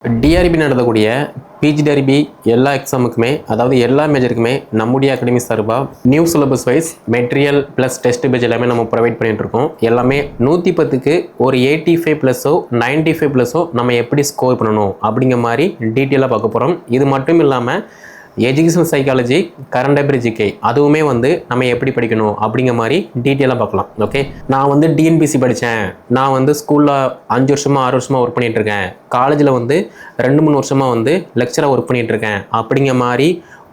TRP நடத்தக்கூடிய PGTRB எல்லா எக்ஸாமுக்குமே அதாவது எல்லா மேஜருக்குமே நம்முடைய அகாடமி சார்பாக new syllabus wise material plus test page எல்லாமே நம்ம ப்ரொவைட் பண்ணிட்டு இருக்கோம். எல்லாமே 110க்கு ஒரு 85 ப்ளஸோ 95 ப்ளஸோ நம்ம எப்படி ஸ்கோர் பண்ணணும் அப்படிங்கிற மாதிரி டீட்டெயிலாக பார்க்க போகிறோம். இது மட்டும் இல்லாமல் education psychology, current affair GK அதுவுமே நம்ம எப்படி படிக்கணும் அப்படிங்கிற மாதிரி டீட்டெயிலாக பார்க்கலாம். ஓகே, நான் டிஎன்பிசி படித்தேன், நான் ஸ்கூலில் 5 வருஷமாக 6 வருஷமாக ஒர்க் பண்ணிகிட்ருக்கேன், காலேஜில் 2-3 வருஷமாக லெக்சராக ஒர்க் பண்ணிகிட்ருக்கேன் அப்படிங்கிற மாதிரி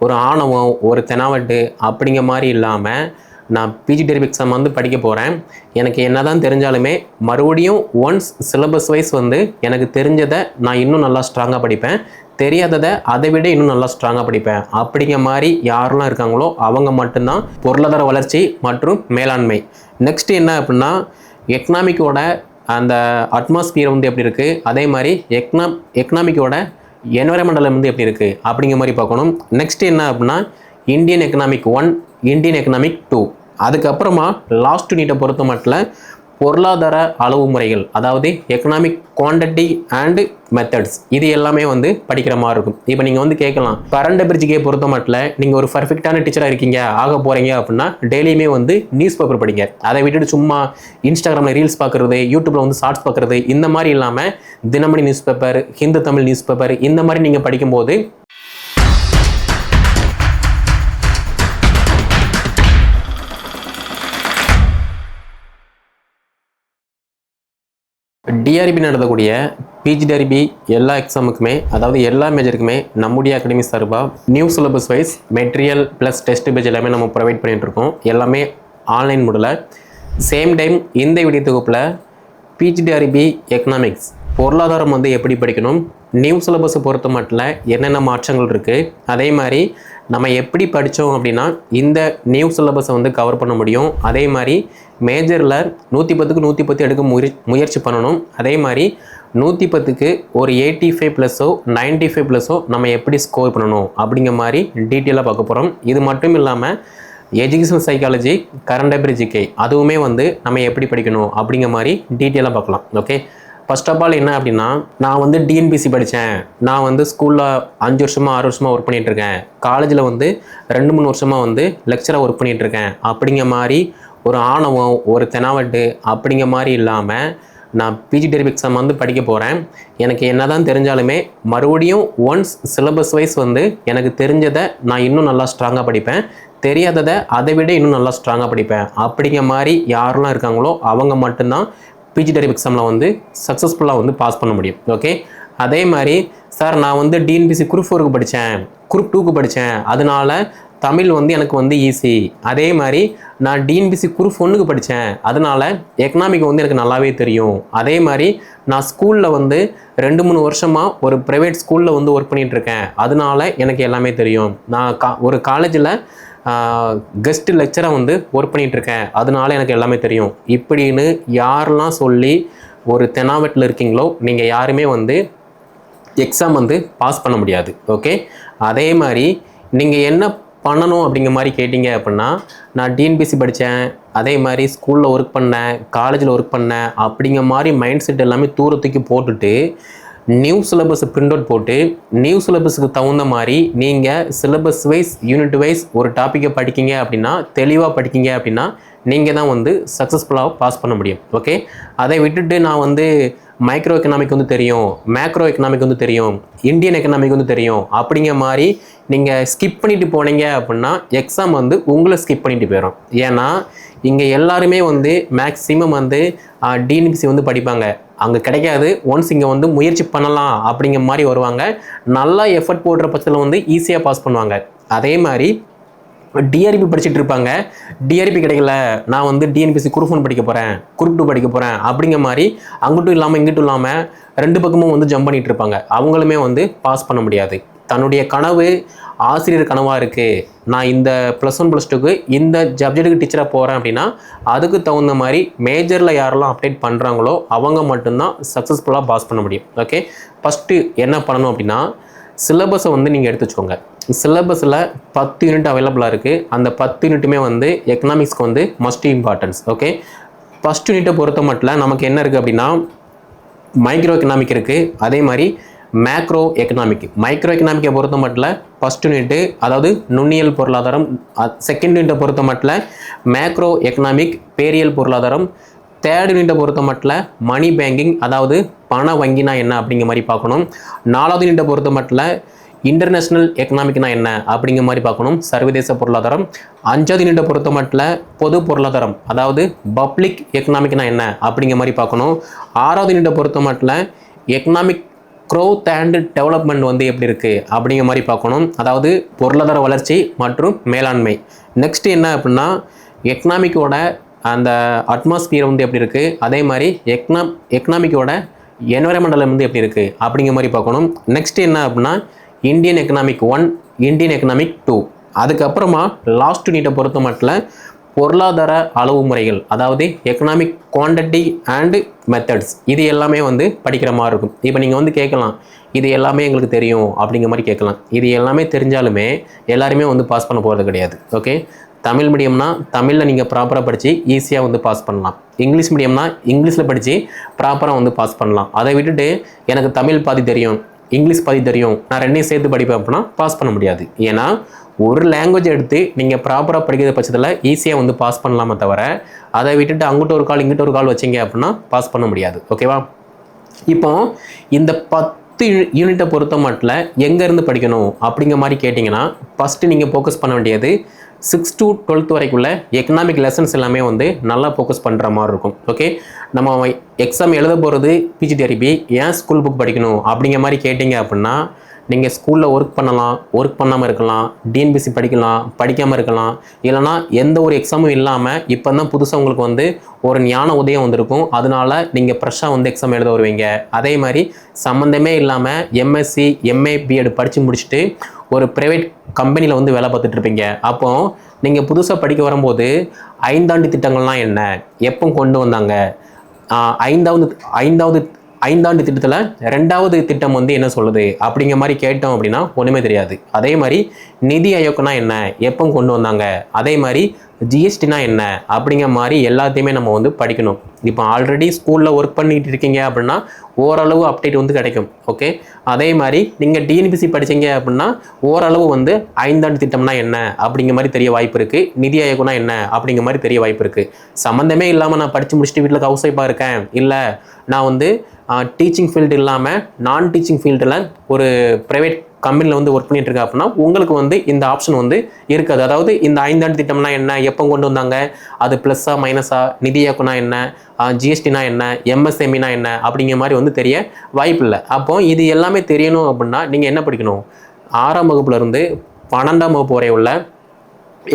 ஒரு ஆணவம், ஒரு தெனாவட்டு அப்படிங்கிற மாதிரி இல்லாமல் நான் பிஜிடிஆர்பி எக்ஸாம் படிக்க போகிறேன். எனக்கு என்ன தான் தெரிஞ்சாலுமே மறுபடியும் ஒன்ஸ் சிலபஸ் வைஸ் எனக்கு தெரிஞ்சதை நான் இன்னும் நல்லா ஸ்ட்ராங்காக படிப்பேன், தெரியாததை அதை விட இன்னும் நல்லா ஸ்ட்ராங்காக படிப்பேன் அப்படிங்கிற மாதிரி யாரெல்லாம் இருக்காங்களோ அவங்க மட்டும்தான் பொருளாதார வளர்ச்சி மற்றும் மேலாண்மை. நெக்ஸ்ட் என்ன அப்படின்னா எக்கனாமிக்கோட அந்த அட்மாஸ்பியர் எப்படி இருக்குது, அதே மாதிரி எக்கனாமிக்கோட என்வரன்மெண்டல் எப்படி இருக்குது அப்படிங்கிற மாதிரி பார்க்கணும். நெக்ஸ்ட் என்ன அப்படின்னா இந்தியன் எக்கனாமிக் 1, இந்தியன் எக்கனாமிக் 2, அதுக்கப்புறமா லாஸ்ட் நீட்டை பொறுத்த மட்டும் பொருளாதார அளவு முறைகள், அதாவது எக்கனாமிக் குவான்டிட்டி அண்ட் மெத்தட்ஸ், இது எல்லாமே படிக்கிற மாதிரி இருக்கும். இப்போ நீங்கள் கேட்கலாம், கரண்ட் அஃபேர் ஜிகே பொறுத்த மட்டும் நீங்கள் ஒரு பர்ஃபெக்டான டீச்சராக இருக்கீங்க ஆக போகிறீங்க அப்படின்னா டெய்லியுமே நியூஸ் பேப்பர் படிங்க. அதை விட்டுட்டு சும்மா இன்ஸ்டாகிராமில் ரீல்ஸ் பார்க்குறது, யூடியூப்பில் ஷார்ட்ஸ் பார்க்குறது, இந்த மாதிரி இல்லாமல் Dinamani news paper, Hindu Tamil news paper இந்த மாதிரி நீங்கள் படிக்கும்போது டிஆர்பி நடத்தக்கூடிய பிஜிடிஆர்பி எல்லா எக்ஸாமுக்குமே அதாவது எல்லா மேஜருக்குமே நம்முடைய அகாடமி சார்பாக new syllabus wise material plus test page எல்லாமே நம்ம ப்ரொவைட் பண்ணிகிட்டு இருக்கோம். எல்லாமே ஆன்லைன் மூடில். சேம் டைம் இந்த வீடியோ தொகுப்பில் பிஜிடிஆர்பி எக்கனாமிக்ஸ் பொருளாதாரம் எப்படி படிக்கணும், நியூ சிலபஸை பொறுத்த மட்டும் என்னென்ன மாற்றங்கள் இருக்குது, அதே மாதிரி நம்ம எப்படி படித்தோம் அப்படின்னா இந்த நியூ சிலபஸை கவர் பண்ண முடியும், அதே மாதிரி மேஜரில் 110க்கு 110 எடுக்க முயற்சி பண்ணணும், அதே மாதிரி 110க்கு ஒரு 85 ப்ளஸோ 95 ப்ளஸோ நம்ம எப்படி ஸ்கோர் பண்ணணும் அப்படிங்கிற மாதிரி டீட்டெயிலாக பார்க்க போகிறோம். இது மட்டும் இல்லாமல் education psychology, current affair GK அதுவுமே நம்ம எப்படி படிக்கணும் அப்படிங்கிற மாதிரி டீட்டெயிலாக பார்க்கலாம். ஓகே, ஃபர்ஸ்ட் ஆஃப் ஆல் என்ன அப்படின்னா நான் டிஎன்பிசி படித்தேன், நான் ஸ்கூலில் 5 வருஷமாக 6 வருஷமாக ஒர்க் பண்ணிகிட்ருக்கேன், காலேஜில் 2-3 வருஷமாக லெக்சராக ஒர்க் பண்ணிகிட்ருக்கேன் அப்படிங்கிற மாதிரி ஒரு ஆணவம், ஒரு தெனாவட்டு அப்படிங்கிற மாதிரி இல்லாமல் நான் பிஜிடிஆர்பி எக்ஸாம் படிக்க போகிறேன். எனக்கு என்ன தான் தெரிஞ்சாலுமே மறுபடியும் ஒன்ஸ் சிலபஸ் வைஸ் எனக்கு தெரிஞ்சதை நான் இன்னும் நல்லா ஸ்ட்ராங்காக படிப்பேன், தெரியாததை அதை விட இன்னும் நல்லா ஸ்ட்ராங்காக படிப்பேன் அப்படிங்கிற மாதிரி யாரெல்லாம் இருக்காங்களோ அவங்க மட்டும்தான் பிஜிடிஆர்பி எக்ஸாமில் சக்ஸஸ்ஃபுல்லாக பாஸ் பண்ண முடியும். ஓகே, அதே மாதிரி சார் நான் டிஎன்பிசி குரூப் 4க்கு படித்தேன், குரூப் 2க்கு படித்தேன், அதனால தமிழ் எனக்கு ஈஸி, அதே மாதிரி நான் டிஎன்பிசி குரூப் 1க்கு படித்தேன், அதனால எக்கனாமிக் எனக்கு நல்லாவே தெரியும், அதே மாதிரி நான் ஸ்கூலில் 2-3 வருஷமாக ஒரு ப்ரைவேட் ஸ்கூலில் ஒர்க் பண்ணிகிட்ருக்கேன், அதனால எனக்கு எல்லாமே தெரியும், நான் ஒரு காலேஜில் கெஸ்ட் லெக்சராக ஒர்க் பண்ணிகிட்ருக்கேன், அதனால எனக்கு எல்லாமே தெரியும் இப்படின்னு யாரெல்லாம் சொல்லி ஒரு தெனாவட்டில் இருக்கீங்களோ நீங்கள் யாருமே எக்ஸாம் பாஸ் பண்ண முடியாது. ஓகே, அதே மாதிரி நீங்கள் என்ன பண்ணணும் அப்படிங்கிற மாதிரி கேட்டிங்க அப்படின்னா நான் டிஎன்பிசி படித்தேன், அதே மாதிரி ஸ்கூலில் ஒர்க் பண்ணேன், காலேஜில் ஒர்க் பண்ணேன் அப்படிங்கிற மாதிரி மைண்ட் செட் எல்லாமே தூரத்துக்கு போட்டுட்டு நியூ சிலபஸ் பிரிண்ட் அவுட் போட்டு நியூ சிலபஸுக்கு தகுந்த மாதிரி நீங்கள் சிலபஸ் வைஸ் யூனிட் வைஸ் ஒரு டாப்பிக்கை படிக்கிங்க அப்படின்னா, தெளிவாக படிக்கிங்க அப்படின்னா நீங்கள் தான் சக்ஸஸ்ஃபுல்லாக பாஸ் பண்ண முடியும். ஓகே, அதை விட்டுட்டு நான் மைக்ரோ எக்கனாமிக் தெரியும், மேக்ரோ எக்கனாமிக் தெரியும், இந்தியன் எக்கனாமிக் தெரியும் அப்படிங்கிற மாதிரி நீங்கள் ஸ்கிப் பண்ணிட்டு போனீங்க அப்படின்னா எக்ஸாம் உங்களை ஸ்கிப் பண்ணிட்டு போயிடும். ஏன்னா இங்கே எல்லாருமே மேக்ஸிமம் டிஎன்பிசி படிப்பாங்க, அங்கே கிடைக்காது, ஒன்ஸ் இங்கே முயற்சி பண்ணலாம் அப்படிங்கிற மாதிரி வருவாங்க, நல்லா எஃபர்ட் போடுற பட்சத்தில் ஈஸியாக பாஸ் பண்ணுவாங்க. அதே மாதிரி டிஆர்பி படிச்சுட்டு இருப்பாங்க, டிஆர்பி கிடைக்கல, நான் டிஎன்பிசி குரூப் 1 படிக்க போகிறேன், குரூப் 2 படிக்க போகிறேன் அப்படிங்கிற மாதிரி அங்கிட்டும் இல்லாமல் இங்கிட்டும் இல்லாமல் 2 பக்கமும் ஜம்ப் பண்ணிட்டு இருப்பாங்க, அவங்களுமே பாஸ் பண்ண முடியாது. தன்னுடைய கனவு ஆசிரியர் கனவாக இருக்குது, நான் இந்த +1 +2க்கு இந்த சப்ஜெக்ட்டுக்கு டீச்சராக போகிறேன் அப்படின்னா அதுக்கு தகுந்த மாதிரி மேஜரில் யாரெல்லாம் அப்டேட் பண்ணுறாங்களோ அவங்க மட்டும்தான் சக்ஸஸ்ஃபுல்லாக பாஸ் பண்ண முடியும். ஓகே, ஃபஸ்ட்டு என்ன பண்ணணும் அப்படின்னா சிலபஸை நீங்கள் எடுத்து வச்சுக்கோங்க. சிலபஸில் 10 யூனிட் அவைலபிளாக இருக்குது, அந்த 10 யூனிட்டுமே எக்கனாமிக்ஸ்க்கு மஸ்ட் இம்பார்ட்டன்ஸ். ஓகே, ஃபஸ்ட் யூனிட்டை பொறுத்த மட்டும் நமக்கு என்ன இருக்குது அப்படின்னா மைக்ரோ எக்கனாமிக் இருக்குது, அதே மாதிரி மேக்ரோ எக்கனாமிக். மைக்ரோ எக்கனாமிக்கை பொறுத்த மட்டும் ஃபர்ஸ்ட் யூனிட்டு அதாவது நுண்ணியல் பொருளாதாரம், செகண்ட் யூனிட்டை பொறுத்த மட்டும் மேக்ரோ எக்கனாமிக் பேரியல் பொருளாதாரம், தேர்ட் யூனிட்டை பொறுத்த மட்டும் மணி பேங்கிங் அதாவது பண வங்கினா என்ன அப்படிங்கிற மாதிரி பார்க்கணும். நாலாவது யூனிட்டை பொறுத்த மட்டும் இன்டர்நேஷ்னல் எக்கனாமிக்னா என்ன அப்படிங்கிற மாதிரி பார்க்கணும், சர்வதேச பொருளாதாரம். அஞ்சாவது யூனிட்டை பொறுத்த மட்டும் பொது பொருளாதாரம் அதாவது பப்ளிக் எக்கனாமிக்னா என்ன அப்படிங்கிற மாதிரி பார்க்கணும். ஆறாவது யூனிட்டை பொறுத்த மட்டும் எக்கனாமிக் க்ரோத் அண்ட் டெவலப்மெண்ட் வந்து எப்படி இருக்குது அப்படிங்கிற மாதிரி பார்க்கணும், அதாவது பொருளாதார வளர்ச்சி மற்றும் மேலாண்மை. நெக்ஸ்ட் என்ன அப்படின்னா எக்கனாமிக்கோட அந்த அட்மாஸ்பியர் வந்து எப்படி இருக்குது, அதே மாதிரி எக்கனாமிக்கோட என்வரன்மெண்டல் வந்து எப்படி இருக்குது அப்படிங்கிற மாதிரி பார்க்கணும். நெக்ஸ்ட் என்ன அப்படின்னா இந்தியன் எக்கனாமிக் 1, இந்தியன் எக்கனாமிக் 2. அதுக்கப்புறமா லாஸ்ட் யூனிட்டை பொறுத்த மட்டும் பொருளாதார அளவு முறைகள் அதாவது எக்கனாமிக் குவான்டிட்டி அண்ட் மெத்தட்ஸ், இது எல்லாமே வந்து படிக்கிற மாதிரி இருக்கும். இப்போ நீங்கள் வந்து கேட்கலாம் இது எல்லாமே எங்களுக்கு தெரியும் அப்படிங்கிற மாதிரி கேட்கலாம். இது எல்லாமே தெரிஞ்சாலுமே எல்லாருமே வந்து பாஸ் பண்ண போகிறது கிடையாது. ஓகே, தமிழ் மீடியம்னா தமிழில் நீங்கள் ப்ராப்பராக படித்து ஈஸியாக வந்து பாஸ் பண்ணலாம். இங்கிலீஷ் மீடியம்னா இங்கிலீஷில் படித்து ப்ராப்பராக வந்து பாஸ் பண்ணலாம். அதை விட்டுட்டு எனக்கு தமிழ் பாதி தெரியும் இங்கிலீஷ் பாதி தெரியும் நான் ரெண்டையும் சேர்த்து படிப்பேன் அப்படின்னா பாஸ் பண்ண முடியாது. ஏன்னா ஒரு லாங்குவேஜ் எடுத்து நீங்கள் ப்ராப்பராக படிக்கிற பட்சத்தில் ஈஸியாக வந்து பாஸ் பண்ணலாமே தவிர அதை விட்டுட்டு அங்கிட்ட ஒரு கால் இங்கிட்ட ஒரு கால் வச்சிங்க அப்படின்னா பாஸ் பண்ண முடியாது. ஓகேவா? இப்போ இந்த 10 யூனிட்டை பொறுத்த மட்டும் எங்கேருந்து படிக்கணும் அப்படிங்கிற மாதிரி கேட்டிங்கன்னா ஃபஸ்ட்டு நீங்கள் ஃபோக்கஸ் பண்ண வேண்டியது 6 to 12th வரைக்குள்ள எக்கனாமிக் லெசன்ஸ் எல்லாமே வந்து நல்லா ஃபோக்கஸ் பண்ணுற மாதிரி இருக்கும். ஓகே, நம்ம எக்ஸாம் எழுத போகிறது பிஜிடிஆர்பி, ஏன் ஸ்கூல் புக் படிக்கணும் அப்படிங்கிற மாதிரி கேட்டிங்க அப்படின்னா நீங்கள் ஸ்கூலில் ஒர்க் பண்ணலாம், ஒர்க் பண்ணாமல் இருக்கலாம், டிஎன்பிசி படிக்கலாம், படிக்காமல் இருக்கலாம், இல்லைனா எந்த ஒரு எக்ஸாமும் இல்லாமல் இப்போ தான் புதுசாக உங்களுக்கு வந்து ஒரு ஞான உதயம் வந்திருக்கும், அதனால நீங்கள் ஃப்ரெஷ்ஷாக வந்து எக்ஸாம் எழுத வருவீங்க. அதே மாதிரி சம்மந்தமே இல்லாமல் எம்எஸ்சி எம்ஏ பிஎட் படித்து முடிச்சுட்டு ஒரு ப்ரைவேட் கம்பெனியில் வந்து வேலை பார்த்துட்டு இருப்பீங்க. அப்போது நீங்கள் புதுசாக படிக்க வரும்போது 5 ஆண்டு திட்டங்கள்லாம் என்ன, எப்போ கொண்டு வந்தாங்க, ஐந்தாண்டு திட்டத்தில் 2வது திட்டம் வந்து என்ன சொல்லுது அப்படிங்கிற மாதிரி கேட்டோம் அப்படின்னா ஒன்றுமே தெரியாது. அதே மாதிரி நிதி ஆயோக்னா என்ன, எப்போ கொண்டு வந்தாங்க, அதே மாதிரி ஜிஎஸ்டினா என்ன அப்படிங்கிற மாதிரி எல்லாத்தையுமே நம்ம வந்து படிக்கணும். இப்போ ஆல்ரெடி ஸ்கூலில் ஒர்க் பண்ணிட்டு இருக்கீங்க அப்படின்னா ஓரளவு அப்டேட் வந்து கிடைக்கும். ஓகே, அதே மாதிரி நீங்கள் டிஎன்பிசி படிச்சீங்க அப்படின்னா ஓரளவு வந்து 5 ஆண்டு திட்டம்னா என்ன அப்படிங்கிற மாதிரி தெரிய வாய்ப்பு இருக்குது, நிதி ஆயோக்னா என்ன அப்படிங்கிற மாதிரி தெரிய வாய்ப்பு இருக்குது. சம்மந்தமே இல்லாமல் நான் படித்து முடிச்சுட்டு வீட்டில் ஹவுஸ் ஒய்ஃபாக இருக்கேன், இல்லை நான் வந்து டீச்சிங் ஃபீல்டு இல்லாமல் நான் டீச்சிங் ஃபீல்டில் ஒரு ப்ரைவேட் கம்பெனியில் வந்து ஒர்க் பண்ணிட்டு இருக்கா அப்படின்னா உங்களுக்கு வந்து இந்த ஆப்ஷன் வந்து இருக்காது. அதாவது இந்த 5 ஆண்டு திட்டம்னா என்ன, எப்போ கொண்டு வந்தாங்க, அது ப்ளஸ்ஸா மைனஸா, நிதி ஆயோக்னா என்ன, ஜிஎஸ்டினா என்ன, எம்எஸ்எம்இனா என்ன அப்படிங்கிற மாதிரி வந்து தெரிய வாய்ப்பு இல்லை. அப்போ இது எல்லாமே தெரியணும் அப்படின்னா நீங்கள் என்ன படிக்கணும், 6ஆம் வகுப்புலேருந்து 12ஆம் வகுப்பு வரை உள்ள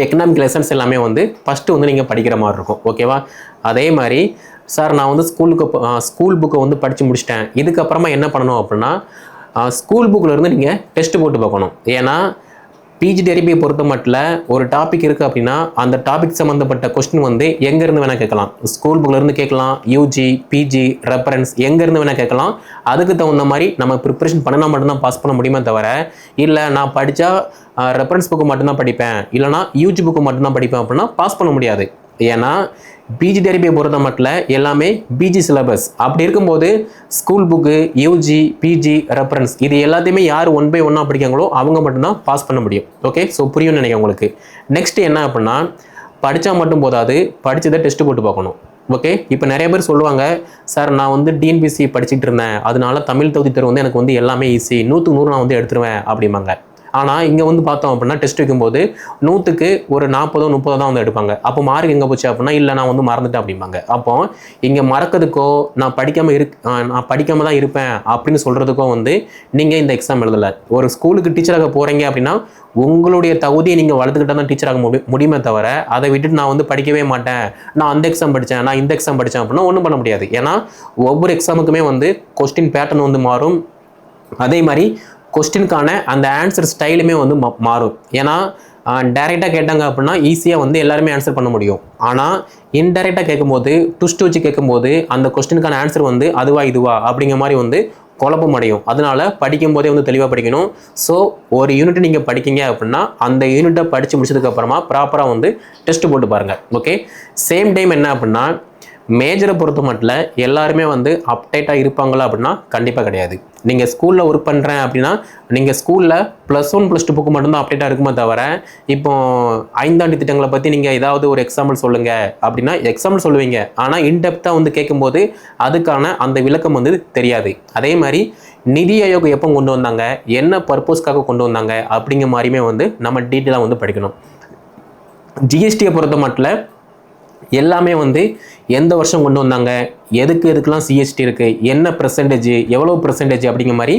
எக்கனாமிக் லெசன்ஸ் எல்லாமே வந்து ஃபஸ்ட்டு வந்து நீங்கள் படிக்கிற மாதிரி இருக்கும். ஓகேவா? அதே மாதிரி சார் நான் வந்து ஸ்கூல் புக்கை வந்து படித்து முடிச்சிட்டேன், இதுக்கப்புறமா என்ன பண்ணணும் அப்படின்னா ஸ்கூல் புக்கில் இருந்து நீங்கள் டெஸ்ட் போட்டு பார்க்கணும். ஏன்னா பிஜிடிஆர்பியை பொறுத்த மட்டும் ஒரு டாபிக் இருக்குது அப்படின்னா அந்த டாபிக் சம்மந்தப்பட்ட கொஸ்டின் வந்து எங்கேருந்து வேணால் கேட்கலாம். ஸ்கூல் புக்கிலேருந்து கேட்கலாம், யூஜி பிஜி ரெஃபரன்ஸ் எங்கேருந்து வேணால் கேட்கலாம். அதுக்கு தகுந்த மாதிரி நம்ம ப்ரிப்ரேஷன் பண்ணினா மட்டும்தான் பாஸ் பண்ண முடியுமே தவிர இல்லை நான் படித்தா ரெஃபரன்ஸ் புக்கு மட்டும்தான் படிப்பேன், இல்லைனா யூஜி புக்கு மட்டும்தான் படிப்பேன் அப்படின்னா பாஸ் பண்ண முடியாது. ஏன்னா பிஜிடிஆர்பியை பொறுத்த மட்டும் எல்லாமே பிஜி சிலபஸ். அப்படி இருக்கும்போது school book, UG PG reference இது எல்லாத்தையுமே யார் 1 by 1 படிக்காங்களோ அவங்க மட்டும்தான் பாஸ் பண்ண முடியும். ஓகே, ஸோ புரியும்னு நினைக்கிறேன் உங்களுக்கு. நெக்ஸ்ட் என்ன அப்படின்னா படித்தா மட்டும் போதாது, படித்ததை டெஸ்ட் போட்டு பார்க்கணும். ஓகே, இப்போ நிறைய பேர் சொல்லுவாங்க சார் நான் வந்து டிஎன்பிசி படிச்சுட்டு இருந்தேன், அதனால தமிழ் தகுதி தேர்வு வந்து எனக்கு வந்து எல்லாமே ஈஸி, 100க்கு 100 நான் வந்து எடுத்துருவேன் அப்படிம்பாங்க. ஆனால் இங்கே வந்து பார்த்தோம் அப்படின்னா டெஸ்ட் வைக்கும்போது 100க்கு ஒரு 40 30 தான் வந்து எடுப்பாங்க. அப்போ மார்க் எங்கே போச்சு அப்படின்னா இல்லை நான் வந்து மறந்துட்டேன் அப்படிம்பாங்க. அப்போ இங்கே மறக்கிறதுக்கோ நான் படிக்காமல் தான் இருப்பேன் அப்படின்னு சொல்கிறதுக்கோ வந்து நீங்கள் இந்த எக்ஸாம் எழுதலை. ஒரு ஸ்கூலுக்கு டீச்சராக போகிறீங்க அப்படின்னா உங்களுடைய தகுதியை நீங்கள் வளர்த்துக்கிட்டால் தான் டீச்சராக முடியுமே தவிர அதை விட்டுட்டு நான் வந்து படிக்கவே மாட்டேன், நான் அந்த எக்ஸாம் படித்தேன், நான் இந்த எக்ஸாம் படித்தேன் அப்படின்னா ஒன்றும் பண்ண முடியாது. ஏன்னா ஒவ்வொரு எக்ஸாமுக்குமே வந்து கொஸ்டின் பேட்டர்ன் வந்து மாறும், அதே மாதிரி கொஸ்டினுக்கான அந்த ஆன்சர் ஸ்டைலுமே வந்து மாறும். ஏன்னா டைரெக்டாக கேட்டாங்க அப்படின்னா ஈஸியாக வந்து எல்லாருமே ஆன்சர் பண்ண முடியும். ஆனால் இன்டைரக்டாக கேட்கும்போது ட்விஸ்ட் வச்சு கேட்கும்போது அந்த கொஸ்டினுக்கான ஆன்சர் வந்து அதுவா இதுவா அப்படிங்கிற மாதிரி வந்து குழப்பம் அடையும். அதனால படிக்கும் போதே வந்து தெளிவாக படிக்கணும். ஸோ ஒரு யூனிட் நீங்கள் படிக்கீங்க அப்படின்னா அந்த யூனிட்டை படித்து முடிச்சதுக்கப்புறமா ப்ராப்பராக வந்து டெஸ்ட் போட்டு பாருங்கள். ஓகே, சேம் டைம் என்ன அப்படின்னா மேஜரை பொறுத்த மட்டும் எல்லாருமே வந்து அப்டேட்டாக இருப்பாங்களா அப்படின்னா கண்டிப்பாக கிடையாது. நீங்கள் ஸ்கூலில் ஒர்க் பண்ணுறேன் அப்படின்னா நீங்கள் ஸ்கூலில் +1 +2 புக்கு மட்டும்தான் அப்டேட்டாக இருக்குமே தவிர, இப்போ 5ஆண்டு திட்டங்களை பற்றி நீங்கள் ஏதாவது ஒரு எக்ஸாம்பிள் சொல்லுங்கள் அப்படின்னா எக்ஸாம்பிள் சொல்லுவீங்க. ஆனால் இன்டெப்த்தாக வந்து கேட்கும்போது அதுக்கான அந்த விளக்கம் வந்து தெரியாது. அதே மாதிரி நிதி ஆயோக் எப்போ கொண்டு வந்தாங்க, என்ன பர்பஸ்க்காக கொண்டு வந்தாங்க அப்படிங்கிற மாதிரியுமே வந்து நம்ம டீட்டெயிலாக வந்து படிக்கணும். ஜிஎஸ்டியை பொறுத்த மட்டும் எல்லாமே வந்து எந்த வருஷம் கொண்டு வந்தாங்க, எதுக்கெல்லாம் சிஎஸ்டி இருக்குது, என்ன பெர்சன்டேஜ், எவ்வளோ பெர்சன்டேஜ் அப்படிங்கிற மாதிரி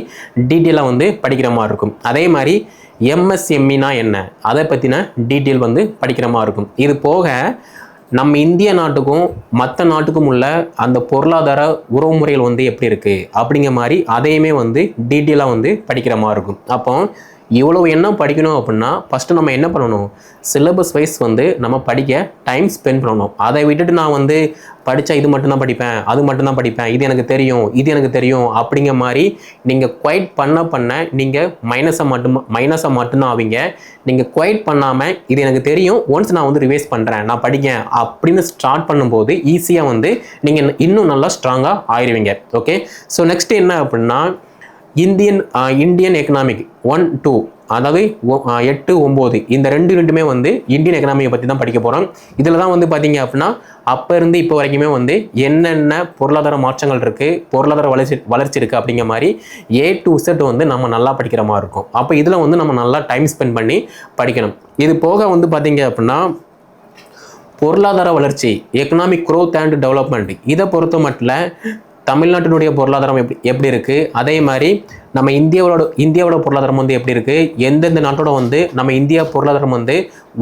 டீட்டெயிலாக வந்து படிக்கிற மாதிரி இருக்கும். அதே மாதிரி எம்எஸ்எம்இனா என்ன, அதை பற்றின டீட்டெயில் வந்து படிக்கிற மாதிரி இருக்கும். இது போக நம்ம இந்திய நாட்டுக்கும் மற்ற நாட்டுக்கும் உள்ள அந்த பொருளாதார உறவுமுறைகள் வந்து எப்படி இருக்குது அப்படிங்கிற மாதிரி அதையுமே வந்து டீட்டெயிலாக வந்து படிக்கிற மாதிரி இருக்கும். அப்போ இவ்வளவு என்ன படிக்கணும் அப்படின்னா ஃபஸ்ட்டு நம்ம என்ன பண்ணணும், சிலபஸ் வைஸ் வந்து நம்ம படிக்க டைம் ஸ்பெண்ட் பண்ணணும். அதை விட்டுட்டு நான் வந்து படித்தா இது மட்டும்தான் படிப்பேன், அது மட்டும்தான் படிப்பேன், இது எனக்கு தெரியும் அப்படிங்கிற மாதிரி நீங்கள் குவைட் பண்ண நீங்கள் மைனஸை மட்டும்தான் ஆவீங்க. நீங்கள் குவைட் பண்ணாமல் இது எனக்கு தெரியும், ஒன்ஸ் நான் வந்து ரிவைஸ் பண்ணுறேன், நான் படிக்கேன் அப்படின்னு ஸ்டார்ட் பண்ணும்போது ஈஸியாக வந்து நீங்கள் இன்னும் நல்லா ஸ்ட்ராங்காக ஆயிடுவீங்க. ஓகே, ஸோ நெக்ஸ்ட் என்ன அப்படின்னா இந்தியன் எக்கனாமிக் 1, 2, அதாவது 8, 9 இந்த ரெண்டுமே வந்து இந்தியன் எக்கனாமியை பற்றி தான் படிக்க போகிறோம். இதில் தான் வந்து பார்த்தீங்க அப்படின்னா அப்போ இருந்து இப்போ வரைக்குமே வந்து என்னென்ன பொருளாதார மாற்றங்கள் இருக்குது, பொருளாதார வளர்ச்சி இருக்குது அப்படிங்கிற மாதிரி A to Z வந்து நம்ம நல்லா படிக்கிற மாதிரி இருக்கும். அப்போ இதில் வந்து நம்ம நல்லா டைம் ஸ்பெண்ட் பண்ணி படிக்கணும். இது போக வந்து பார்த்தீங்க அப்படின்னா பொருளாதார வளர்ச்சி, எக்கனாமிக் க்ரோத் அண்ட் டெவலப்மெண்ட், இதை பொறுத்த மட்டும் தமிழ்நாட்டினுடைய பொருளாதாரம் எப்படி இருக்குது, அதே மாதிரி நம்ம இந்தியாவோட பொருளாதாரம் வந்து எப்படி இருக்குது, எந்தெந்த நாட்டோட வந்து நம்ம இந்தியா பொருளாதாரம் வந்து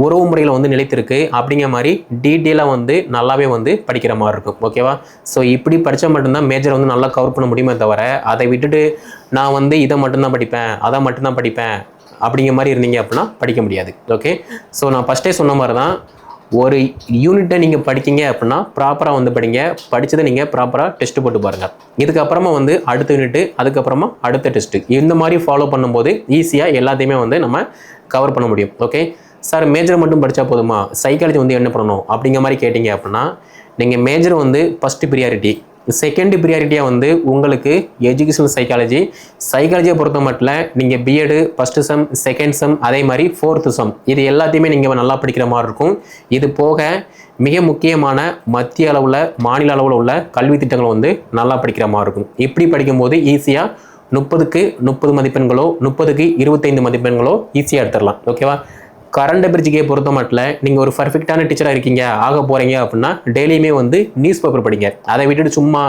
உறவு முறையில் வந்து நிலைத்திருக்கு அப்படிங்கிற மாதிரி டீட்டெயிலாக வந்து நல்லாவே வந்து படிக்கிற மாதிரி இருக்கும். ஓகேவா, ஸோ இப்படி படித்தா மட்டும்தான் மேஜரை வந்து நல்லா கவர் பண்ண முடியுமே தவிர, அதை விட்டுட்டு நான் வந்து இதை மட்டும்தான் படிப்பேன், அதை மட்டும்தான் படிப்பேன் அப்படிங்கிற மாதிரி இருந்தீங்க அப்படின்னா படிக்க முடியாது. ஓகே, ஸோ நான் ஃபஸ்ட்டே சொன்ன மாதிரி தான், ஒரு யூனிட்டை நீங்கள் படிக்கிங்க அப்படின்னா ப்ராப்பராக வந்து படிங்க, படித்ததை நீங்கள் ப்ராப்பராக டெஸ்ட்டு போட்டு பாருங்கள். இதுக்கப்புறமா வந்து அடுத்த யூனிட்டு, அதுக்கப்புறமா அடுத்த டெஸ்ட்டு, இந்த மாதிரி ஃபாலோ பண்ணும்போது ஈஸியாக எல்லாத்தையுமே வந்து நம்ம கவர் பண்ண முடியும். ஓகே சார், மேஜர் மட்டும் படித்தா போதுமா, சைக்காலஜி வந்து என்ன பண்ணணும் அப்படிங்கிற மாதிரி கேட்டிங்க அப்படின்னா, நீங்கள் மேஜர் வந்து ஃபஸ்ட்டு ப்ரியாரிட்டி, செகண்ட் ப்ரியாரிட்டியாக வந்து உங்களுக்கு எஜுகேஷனல் சைக்காலஜியை பொறுத்த மட்டும் நீங்கள் பிஎட் ஃபஸ்ட்டு செம், செகண்ட் செம், அதே மாதிரி 4th செம் இது எல்லாத்தையுமே நீங்கள் நல்லா படிக்கிற மாதிரி இருக்கும். இது போக மிக முக்கியமான மத்திய அளவில், மாநில அளவில் உள்ள கல்வி திட்டங்கள் வந்து நல்லா படிக்கிற மாதிரி இருக்கும். இப்படி படிக்கும்போது ஈஸியாக 30க்கு 30 மதிப்பெண்களோ 30க்கு 25 மதிப்பெண்களோ ஈஸியாக எடுத்துடலாம். ஓகேவா, கரண்ட் அஃபேர்ஸ்க்கே பொறுத்த மட்டும் நீங்கள் ஒரு பர்ஃபெக்டான டீச்சராக இருக்கீங்க, ஆக போகிறீங்க அப்படின்னா டெய்லியுமே வந்து நியூஸ் பேப்பர் படிங்க. அதை விட்டுட்டு சும்மா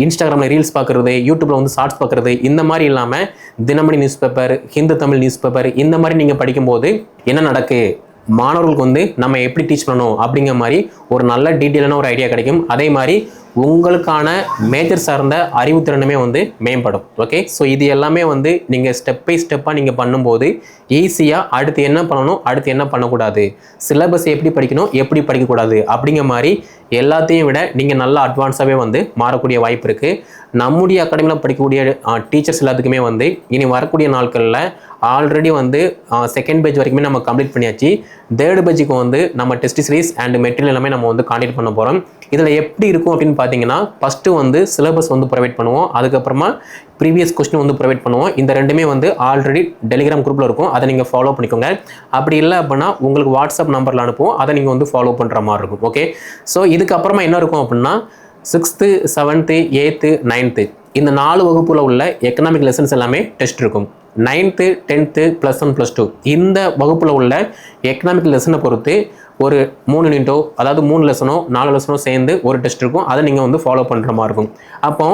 இன்ஸ்டாகிராமில் ரீல்ஸ் பார்க்குறது, யூடியூப்பில் வந்து ஷார்ட்ஸ் பார்க்குறது, இந்த மாதிரி இல்லாமல் Dinamani news paper, Hindu Tamil news paper, இந்த மாதிரி நீங்கள் படிக்கும்போது என்ன நடக்கு, மாணவர்களுக்கு வந்து நம்ம எப்படி டீச் பண்ணணும் அப்படிங்கிற மாதிரி ஒரு நல்ல டீட்டெயிலான ஒரு ஐடியா கிடைக்கும். அதே மாதிரி உங்களுக்கான மேஜர் சார்ந்த அறிவுத்திறனுமே வந்து மேம்படும். ஓகே, ஸோ இது எல்லாமே வந்து நீங்கள் ஸ்டெப் பை ஸ்டெப்பாக நீங்கள் பண்ணும்போது ஈஸியாக அடுத்து என்ன பண்ணணும், அடுத்து என்ன பண்ணக்கூடாது, சிலபஸ் எப்படி படிக்கணும், எப்படி படிக்கக்கூடாது அப்படிங்கிற மாதிரி எல்லாத்தையும் விட நீங்கள் நல்லா அட்வான்ஸாகவே வந்து மாறக்கூடிய வாய்ப்பு இருக்குது. நம்முடைய அகாடமியில் படிக்கக்கூடிய டீச்சர்ஸ் எல்லாத்துக்குமே வந்து இனி வரக்கூடிய நாட்களில் ஆல்ரெடி வந்து செகண்ட் பேஜ் வரைக்குமே நம்ம கம்ப்ளீட் பண்ணியாச்சு. தேர்டு பேஜுக்கு வந்து நம்ம டெஸ்ட் சீரிஸ் அண்ட் மெட்டீரியல் எல்லாமே நம்ம வந்து காண்டக்ட் பண்ண போகிறோம். இதில் எப்படி இருக்கும் அப்படின்னு பார்த்தீங்கன்னா, ஃபஸ்ட்டு வந்து சிலபஸ் வந்து ப்ரொவைட் பண்ணுவோம், அதுக்கப்புறமா ப்ரீவியஸ் கொஸ்டின் வந்து ப்ரொவைட் பண்ணுவோம். இந்த ரெண்டுமே வந்து ஆல்ரெடி டெலிகிராம் குரூப்பில் இருக்கும், அதை நீங்கள் ஃபாலோ பண்ணிக்கோங்க. அப்படி இல்லை அப்படின்னா உங்களுக்கு வாட்ஸ்அப் நம்பரில் அனுப்புவோம், அதை நீங்கள் வந்து ஃபாலோ பண்ணுற மாதிரி இருக்கும். ஓகே, ஸோ இதுக்கப்புறமா என்ன இருக்கும் அப்படின்னா 6th, 7th, 8th, 9th இந்த 4 வகுப்புல உள்ள எக்கனாமிக் லெசன்ஸ் எல்லாமே டெஸ்ட் இருக்கும். 9th, 10th, +1, +2 இந்த வகுப்பில் உள்ள எக்கனாமிக் லெசனை பொறுத்து ஒரு 3 யூனிட்டோ, அதாவது 3 லெசனோ 4 லெசனோ சேர்ந்து ஒரு டெஸ்ட் இருக்கும், அதை நீங்கள் வந்து ஃபாலோ பண்ணுற மாதிரி இருக்கும். அப்போ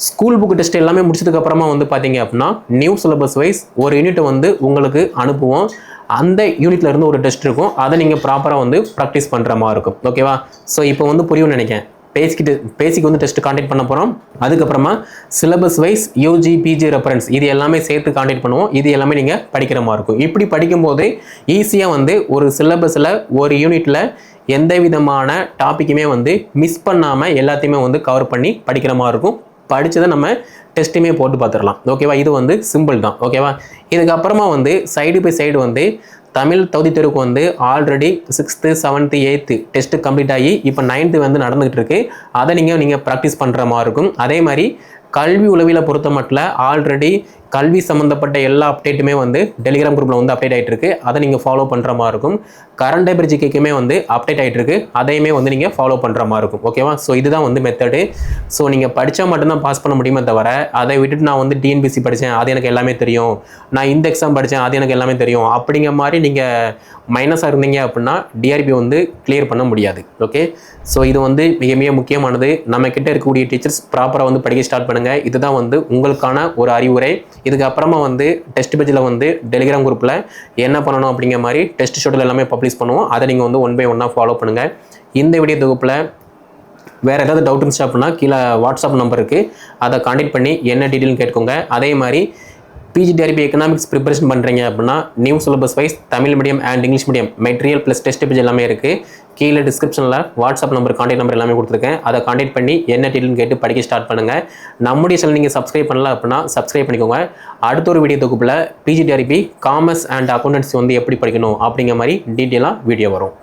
ஸ்கூல் புக் டெஸ்ட் எல்லாமே முடிச்சதுக்கப்புறமா வந்து பார்த்தீங்க அப்படின்னா நியூ சிலபஸ் வைஸ் ஒரு யூனிட்டை வந்து உங்களுக்கு அனுப்புவோம். அந்த யூனிட்ல இருந்து ஒரு டெஸ்ட் இருக்கும், அதை நீங்கள் ப்ராப்பராக வந்து ப்ராக்டிஸ் பண்ணுற மாதிரி இருக்கும். ஓகேவா, ஸோ இப்போ வந்து புரியும்னு நினைக்கிறேன். பேசிக்கு வந்து டெஸ்ட் காண்டக்ட் பண்ண போகிறோம். அதுக்கப்புறமா syllabus wise UG, PG reference இது எல்லாமே சேர்த்து காண்டக்ட் பண்ணுவோம். இது எல்லாமே நீங்கள் படிக்கிற மாதிரி இருக்கும். இப்படி படிக்கும்போது ஈஸியாக வந்து ஒரு சிலபஸில் ஒரு யூனிட்டில் எந்த விதமான டாப்பிக்குமே வந்து மிஸ் பண்ணாமல் எல்லாத்தையுமே வந்து கவர் பண்ணி படிக்கிற மாதிரி இருக்கும். படித்ததை நம்ம டெஸ்ட்டுமே போட்டு பார்த்துடலாம். ஓகேவா, இது வந்து சிம்பிள் தான். ஓகேவா, இதுக்கப்புறமா வந்து சைடு பை சைடு வந்து தமிழ் தகுதி தேர்வுக்கு வந்து already 6th 7th 8th test complete ஆகி இப்போ 9th வந்து நடந்துகிட்டு இருக்கு. அதை நீங்கள் ப்ராக்டிஸ் பண்ணுற மாதிரி இருக்கும். அதே மாதிரி கல்வி உளவியலை பொறுத்த மட்டும் ஆல்ரெடி கல்வி சம்மந்தப்பட்ட எல்லா அப்டேட்டுமே வந்து டெலிகிராம் குரூப்பில் வந்து அப்டேட் ஆகிட்டு இருக்கு. அதை நீங்கள் ஃபாலோ பண்ணுற மாதிரி இருக்கும். கரண்ட் அஃபேர் ஜிகேக்குமே வந்து அப்டேட் ஆகிட்டு இருக்கு. அதையுமே வந்து நீங்கள் ஃபாலோ பண்ணுற மாதிரி இருக்கும். ஓகேவா? ஸோ இதுதான் வந்து மெத்தடு. ஸோ நீங்கள் படித்தா மட்டும்தான் பாஸ் பண்ண முடியுமே தவிர அதை விட்டுட்டு நான் வந்து டிஎன்பிசி படித்தேன், அது எனக்கு எல்லாமே தெரியும், நான் இந்த எக்ஸாம் படித்தேன், அது எனக்கு எல்லாமே தெரியும் அப்படிங்கிற மாதிரி நீங்கள் மைனஸாக இருந்தீங்க அப்படின்னா டிஆர்பி வந்து கிளியர் பண்ண முடியாது. ஓகே, ஸோ இது வந்து மிக மிக முக்கியமானது. நம்ம கிட்ட இருக்கக்கூடிய டீச்சர்ஸ் ப்ராப்பராக வந்து படிக்க ஸ்டார்ட் பண்ணுங்கள். இதுதான் வந்து உங்களுக்கான ஒரு அறிவுரை. இதுக்கப்புறமா வந்து டெஸ்ட் பேஜில் வந்து டெலிகிராம் குரூப்பில் என்ன பண்ணணும் அப்படிங்கிற மாதிரி டெஸ்ட் ஷெட்யூல் எல்லாமே பப்ளிஷ் பண்ணுவோம். அதை நீங்கள் வந்து 1 by 1 ஃபாலோ பண்ணுங்கள். இந்த வீடியோ தொகுப்பில் வேறு ஏதாவது டவுட் இருந்துச்சு அப்படின்னா கீழே வாட்ஸ்அப் நம்பர் இருக்குது, அதை கான்டெக்ட் பண்ணி என்ன டீட்டெயில்னு கேட்கோங்க. அதே மாதிரி பிஜிடிஆர்பி எக்கனாமிக்ஸ் ப்ரிப்பரேஷன் பண்ணுறீங்க அப்படின்னா new syllabus wise Tamil medium and English medium material plus test page எல்லாமே இருக்குது. கீழே டிஸ்கிரிப்ஷனில் வாட்ஸ்அப் நம்பர், கான்டெக்ட் நம்பர் எல்லாமே கொடுத்துருக்கேன். அதை கான்டெக்ட் பண்ணி என்ன டீட்டெயில்னு கேட்டு படிக்க ஸ்டார்ட் பண்ணுங்கள். நம்முடைய சேனல் நீங்கள் சப்ஸ்கிரைப் பண்ணல அப்படின்னா சப்ஸ்கிரைப் பண்ணிக்கோங்க. அடுத்த ஒரு வீடியோ தொகுப்பில் பிஜிடிஆர்பி காமர்ஸ் அண்ட் அக்கௌண்டன்சி வந்து எப்படி படிக்கணும் அப்படிங்கிற மாதிரி டீட்டெயிலாக வீடியோ வரும்.